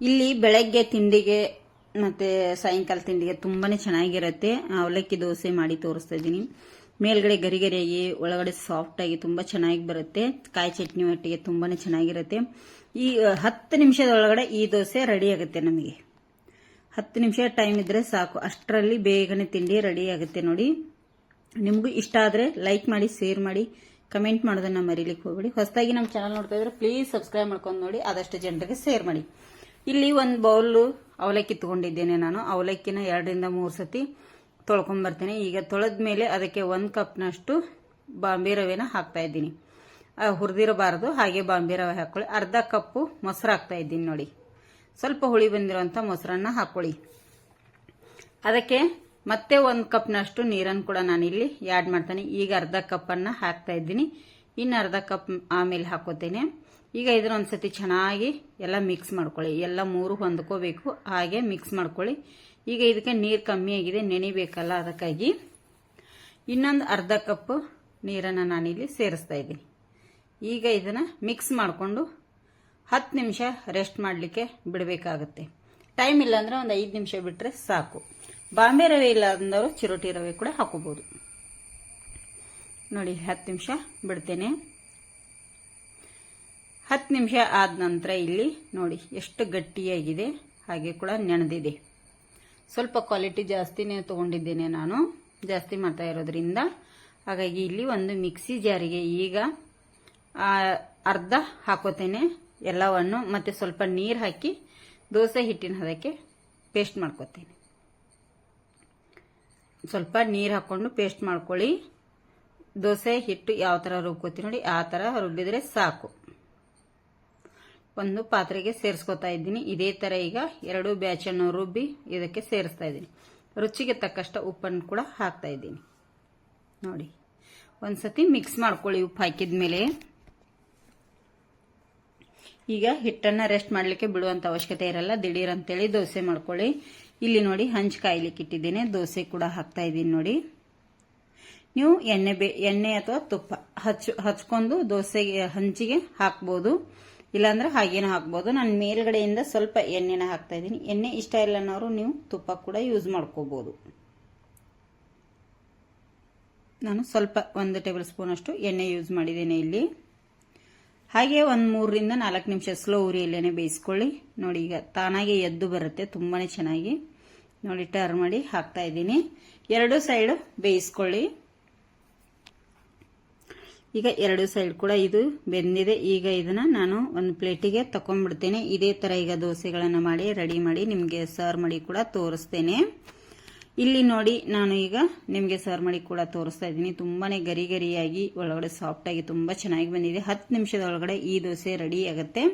ಇಲ್ಲಿ ಬೆಳಗ್ಗೆ ತಿಂಡಿಗೆ ಮತ್ತೆ ಸಾಯಂಕಾಲ ತಿಂಡಿಗೆ ತುಂಬಾನೇ ಚೆನ್ನಾಗಿರುತ್ತೆ. ಅವಲಕ್ಕಿ ದೋಸೆ ಮಾಡಿ ತೋರಿಸ್ತಾ ಇದ್ದೀನಿ. ಮೇಲ್ಗಡೆ ಗರಿ ಗರಿಯಾಗಿ ಒಳಗಡೆ ಸಾಫ್ಟ್ ಆಗಿ ತುಂಬಾ ಚೆನ್ನಾಗಿ ಬರುತ್ತೆ. ಕಾಯಿ ಚಟ್ನಿ ಒಟ್ಟಿಗೆ ತುಂಬಾನೇ ಚೆನ್ನಾಗಿರುತ್ತೆ. ಈ 10 ನಿಮಿಷದ ಒಳಗಡೆ ಈ ದೋಸೆ ರೆಡಿ ಆಗುತ್ತೆ. ನಮಗೆ 10 ನಿಮಿಷ ಟೈಮ್ ಇದ್ರೆ ಸಾಕು, ಅಷ್ಟರಲ್ಲಿ ಬೇಗನೆ ತಿಂಡಿ ರೆಡಿ ಆಗುತ್ತೆ. ನೋಡಿ, ನಿಮಗೂ ಇಷ್ಟ ಆದ್ರೆ ಲೈಕ್ ಮಾಡಿ, ಶೇರ್ ಮಾಡಿ, ಕಮೆಂಟ್ ಮಾಡೋದನ್ನ ಮರೀಲಿಕ್ಕೆ ಹೋಗಬೇಡಿ. ಹೊಸದಾಗಿ ನಮ್ಮ ಚಾನಲ್ ನೋಡ್ತಾ ಇದ್ರೆ ಪ್ಲೀಸ್ ಸಬ್ಸ್ಕ್ರೈಬ್ ಮಾಡ್ಕೊಂಡು ನೋಡಿ, ಆದಷ್ಟು ಜನರಿಗೆ ಶೇರ್ ಮಾಡಿ. ಇಲ್ಲಿ ಒಂದು ಬೌಲ್ ಅವಲಕ್ಕಿ ತಗೊಂಡಿದ್ದೇನೆ. ನಾನು ಅವಲಕ್ಕಿನ 2 ರಿಂದ 3 ಸತಿ ತೊಳ್ಕೊಂಡ್ ಬರ್ತೇನೆ. ಈಗ ತೊಳೆದ ಮೇಲೆ ಅದಕ್ಕೆ 1 ಕಪ್ನಷ್ಟು ಬಾಂಬೆ ರವೆನ ಹಾಕ್ತಾ ಇದ್ದೀನಿ. ಹುರಿದಿರಬಾರದು, ಹಾಗೆ ಬಾಂಬೆ ರವೆ ಹಾಕೊಳ್ಳಿ. ಅರ್ಧ ಕಪ್ಪು ಮೊಸರು ಹಾಕ್ತಾ ಇದ್ದೀನಿ. ನೋಡಿ, ಸ್ವಲ್ಪ ಹುಳಿ ಬಂದಿರುವಂತ ಮೊಸರನ್ನ ಹಾಕೊಳ್ಳಿ. ಅದಕ್ಕೆ ಮತ್ತೆ 1 ಕಪ್ನಷ್ಟು ನೀರನ್ನು ಕೂಡ ನಾನು ಇಲ್ಲಿ ಆ್ಯಡ್ ಮಾಡ್ತೇನೆ. ಈಗ ಅರ್ಧ ಕಪ್ಪನ್ನು ಹಾಕ್ತಾ ಇದ್ದೀನಿ, ಇನ್ನು ಅರ್ಧ ಕಪ್ ಆಮೇಲೆ ಹಾಕೋತೇನೆ. ಈಗ ಇದನ್ನ ಒಂದ್ಸತಿ ಚೆನ್ನಾಗಿ ಎಲ್ಲ ಮಿಕ್ಸ್ ಮಾಡ್ಕೊಳ್ಳಿ. ಎಲ್ಲ 3 ಹೊಂದ್ಕೋಬೇಕು, ಹಾಗೆ ಮಿಕ್ಸ್ ಮಾಡ್ಕೊಳ್ಳಿ. ಈಗ ಇದಕ್ಕೆ ನೀರು ಕಮ್ಮಿ ಆಗಿದೆ, ನೆನಿಬೇಕಲ್ಲ, ಅದಕ್ಕಾಗಿ ಇನ್ನೊಂದು ಅರ್ಧ ಕಪ್ ನೀರನ್ನು ನಾನಿಲ್ಲಿ ಸೇರಿಸ್ತಾ ಇದ್ದೀನಿ. ಈಗ ಇದನ್ನ ಮಿಕ್ಸ್ ಮಾಡಿಕೊಂಡು 10 ನಿಮಿಷ ರೆಸ್ಟ್ ಮಾಡಲಿಕ್ಕೆ ಬಿಡಬೇಕಾಗುತ್ತೆ. ಟೈಮ್ ಇಲ್ಲ ಅಂದ್ರೆ ಒಂದು 5 ನಿಮಿಷ ಬಿಟ್ಟರೆ ಸಾಕು. ಬಾಂಬೆ ರವೆ ಇಲ್ಲ ಅಂದವರು ಚಿರೋಟಿ ರವೆ ಕೂಡ ಹಾಕೋಬಹುದು. ನೋಡಿ, 10 ನಿಮಿಷ ಬಿಡ್ತೇನೆ. 10 ನಿಮಿಷ ಆದ ನಂತರ ಇಲ್ಲಿ ನೋಡಿ ಎಷ್ಟು ಗಟ್ಟಿಯಾಗಿದೆ, ಹಾಗೆ ಕೂಡ ನೆನೆದಿದೆ. ಸ್ವಲ್ಪ ಕ್ವಾಲಿಟಿ ಜಾಸ್ತಿನೇ ತಗೊಂಡಿದ್ದೇನೆ ನಾನು, ಜಾಸ್ತಿ ಮಾಡ್ತಾ ಇರೋದ್ರಿಂದ. ಹಾಗಾಗಿ ಇಲ್ಲಿ ಒಂದು ಮಿಕ್ಸಿ ಜಾರಿಗೆ ಈಗ ಅರ್ಧ ಹಾಕೋತೇನೆ ಎಲ್ಲವನ್ನು, ಮತ್ತೆ ಸ್ವಲ್ಪ ನೀರು ಹಾಕಿ ದೋಸೆ ಹಿಟ್ಟಿನ ಹದಕ್ಕೆ ಪೇಸ್ಟ್ ಮಾಡ್ಕೋತೇನೆ. ಸ್ವಲ್ಪ ನೀರು ಹಾಕೊಂಡು ಪೇಸ್ಟ್ ಮಾಡ್ಕೊಳ್ಳಿ. ದೋಸೆ ಹಿಟ್ಟು ಯಾವ ತರ ರುಬ್ಕೋತೀವಿ ನೋಡಿ, ಆ ತರ ರುಬ್ಬಿದ್ರೆ ಸಾಕು. ಒಂದು ಪಾತ್ರೆಗೆ ಸೇರಿಸ್ಕೊತಾ ಇದ್ದೀನಿ. ಇದೇ ತರ ಈಗ 2 ಬ್ಯಾಚನ್ನು ರುಬ್ಬಿ ಇದಕ್ಕೆ ಸೇರಿಸ್ತಾ ಇದ್ದೀನಿ. ರುಚಿಗೆ ತಕ್ಕಷ್ಟು ಉಪ್ಪನ್ನು ಕೂಡ ಹಾಕ್ತಾ ಇದ್ದೀನಿ. ನೋಡಿ, ಒಂದ್ಸತಿ ಮಿಕ್ಸ್ ಮಾಡ್ಕೊಳ್ಳಿ. ಉಪ್ಪು ಹಾಕಿದ ಮೇಲೆ ಈಗ ಹಿಟ್ಟನ್ನ ರೆಸ್ಟ್ ಮಾಡ್ಲಿಕ್ಕೆ ಬಿಡುವಂತ ಅವಶ್ಯಕತೆ ಇರಲ್ಲ. ದಿಢೀರ್ ಅಂತೇಳಿ ದೋಸೆ ಮಾಡ್ಕೊಳ್ಳಿ. ಇಲ್ಲಿ ನೋಡಿ, ಹಂಚು ಕಾಯ್ಲಿಕ್ಕೆ ಇಟ್ಟಿದ್ದೇನೆ. ದೋಸೆ ಕೂಡ ಹಾಕ್ತಾ ಇದ್ದೀನಿ. ನೋಡಿ, ನೀವು ಎಣ್ಣೆ ಅಥವಾ ತುಪ್ಪ ಹಚ್ಕೊಂಡು ದೋಸೆಗೆ ಹಂಚಿಗೆ ಹಾಕ್ಬೋದು, ಇಲ್ಲಾಂದ್ರೆ ಹಾಗೇನೂ ಹಾಕ್ಬೋದು. ನಾನು ಮೇಲ್ಗಡೆಯಿಂದ ಸ್ವಲ್ಪ ಎಣ್ಣೆನ ಹಾಕ್ತಾ ಇದ್ದೀನಿ. ಎಣ್ಣೆ ಇಷ್ಟ ಇಲ್ಲ ಅನ್ನೋರು ನೀವು ತುಪ್ಪ ಕೂಡ ಯೂಸ್ ಮಾಡ್ಕೋಬಹುದು. ನಾನು ಸ್ವಲ್ಪ 1 ಟೇಬಲ್ ಸ್ಪೂನ್ ಅಷ್ಟು ಎಣ್ಣೆ ಯೂಸ್ ಮಾಡಿದ್ದೇನೆ ಇಲ್ಲಿ. ಹಾಗೆ ಒಂದು 3 ರಿಂದ 4 ನಿಮಿಷ ಸ್ಲೋ ಉರಿಯಲ್ಲೇನೆ ಬೇಯಿಸ್ಕೊಳ್ಳಿ. ನೋಡಿ, ಈಗ ತಾನಾಗೆ ಎದ್ದು ಬರುತ್ತೆ, ತುಂಬಾನೇ ಚೆನ್ನಾಗಿ. ನೋಡಿ, ಟರ್ನ್ ಮಾಡಿ ಹಾಕ್ತಾ ಇದ್ದೀನಿ. 2 ಸೈಡ್ ಬೇಯಿಸ್ಕೊಳ್ಳಿ. ಈಗ 2 ಸೈಡ್ ಕೂಡ ಇದು ಬೆಂದಿದೆ. ಈಗ ಇದನ್ನ ನಾನು ಒಂದು ಪ್ಲೇಟಿಗೆ ತಕೊಂಡ್ಬಿಡ್ತೇನೆ. ಇದೇ ತರ ಈಗ ದೋಸೆಗಳನ್ನ ಮಾಡಿ ರೆಡಿ ಮಾಡಿ ನಿಮ್ಗೆ ಸರ್ವ್ ಮಾಡಿ ಕೂಡ ತೋರಿಸ್ತೇನೆ. ಇಲ್ಲಿ ನೋಡಿ, ನಾನು ಈಗ ನಿಮ್ಗೆ ಸರ್ವ್ ಮಾಡಿ ಕೂಡ ತೋರಿಸ್ತಾ ಇದ್ದೀನಿ. ತುಂಬಾನೇ ಗರಿ ಗರಿಯಾಗಿ ಒಳಗಡೆ ಸಾಫ್ಟ್ ಆಗಿ ತುಂಬಾ ಚೆನ್ನಾಗಿ ಬಂದಿದೆ. 10 ನಿಮಿಷದ ಒಳಗಡೆ ಈ ದೋಸೆ ರೆಡಿ ಆಗುತ್ತೆ.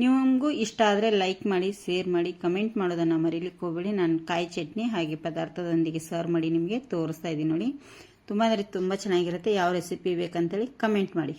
ನಿಮಗೂ ಇಷ್ಟ ಆದ್ರೆ ಲೈಕ್ ಮಾಡಿ, ಶೇರ್ ಮಾಡಿ, ಕಮೆಂಟ್ ಮಾಡೋದನ್ನ ಮರೀಲಿಕ್ಕೆ ಹೋಗಬೇಡಿ. ನಾನು ಕಾಯಿ ಚಟ್ನಿ ಹಾಗೆ ಪದಾರ್ಥದೊಂದಿಗೆ ಸರ್ವ್ ಮಾಡಿ ನಿಮಗೆ ತೋರಿಸ್ತಾ ಇದ್ದೀನಿ. ನೋಡಿ, ತುಂಬಾ ಚೆನ್ನಾಗಿರುತ್ತೆ. ಯಾವ ರೆಸಿಪಿ ಬೇಕಂತೇಳಿ ಕಮೆಂಟ್ ಮಾಡಿ.